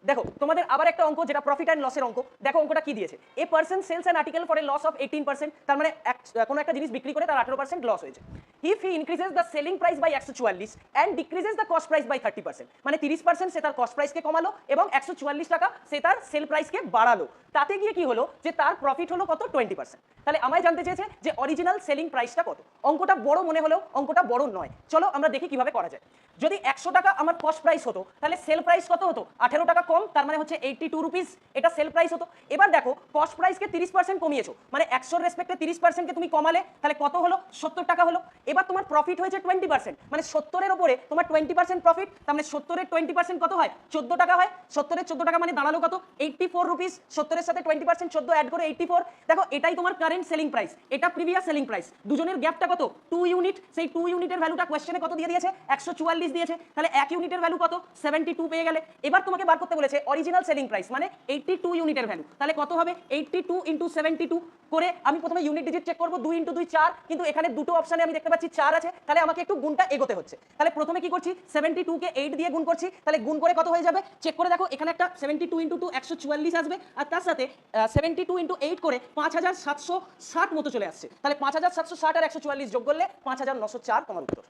দেখো তোমাদের আবার একটা অঙ্ক যেটা প্রফিট অ্যান্ড লসের অঙ্ক, দেখো অঙ্কটা কি দিয়েছে, a person sells an article for a loss of 18%, তার মানে কোনো একটা জিনিস বিক্রি করে তার 18% লস হয়েছে। If he increases the selling price by 144 and decreases the cost price by 30%, মানে 30% সে তার কস্ট প্রাইসকে কমালো এবং 144 টাকা সে তার সেল প্রাইসকে বাড়ালো, তাতে গিয়ে কি হলো যে তার প্রফিট হলো কত 20%। তাহলে আমায় জানতে চেয়েছে যে অরিজিনাল সেলিং প্রাইসটা কত। অঙ্কটা বড় মনে হলেও অঙ্কটা বড় নয়, চলো আমরা দেখি কিভাবে করা যায়। যদি 100 টাকা আমার কস্ট প্রাইস হতো তাহলে সেল প্রাইস কত হতো 18 টাকা কম, তার মানে হচ্ছে 82 রুপিস, এটা সেল প্রাইস হতো। এবার দেখো কস্ট প্রাইসকে 30% কমিয়েছো, মানে 100 এর রেসপেক্টে 30% কে তুমি কমালে, তাহলে কত হলো 70 টাকা হলো। এবার তোমার প্রফিট হয়েছে 20%, মানে 70 এর উপরে তোমার 20% প্রফিট, তার মানে 70 এর 20% কত হয় 14 টাকা হয়। 70 এর 14 টাকা মানে দাঁড়ালো কত 84 রুপিস। 70 এর সাথে 20% 14 অ্যাড করে 84। দেখো এটাই তোমার কারেন্ট সেলিং প্রাইস, এটা প্রিভিয়াস সেলিং প্রাইস, দুজনের গ্যাপটা কত 2 ইউনিট। সেই 2 ইউনিটের ভ্যালুটা কোশ্চেনে কত দিয়ে দিয়েছে 144 দিয়েছে, তাহলে 1 ইউনিটের ভ্যালু কত 72 পেয়ে গেলে। এবার তোমাকে বার করতে বলেছে অরিজিনাল সেলিং প্রাইস মানে 82 ইউনিটের ভ্যালু, তাহলে কত হবে 82 ইনটু 72 করে আমি প্রথমে ইউনিট ডিজিট চেক করব, 2 ইনটু 2 4, কিন্তু এখানে দুটো অপশনে আমি দেখতে পাচ্ছি 4 আছে, তাহলে আমাকে একটু গুণটা এগোতে হচ্ছে। তাহলে প্রথমে কি করছি 72 কে 8 দিয়ে গুণ করছি, তাহলে গুণ করে কত হয়ে যাবে চেক করে দেখো, এখানে একটা 72 ইনটু 2 144 আসবে, আর তার সাথে 72 ইনটু 8 করে 5760 মতো চলে আসছে, তাহলে 5760 আর 144 যোগ করলে 5904 তোমার উত্তর।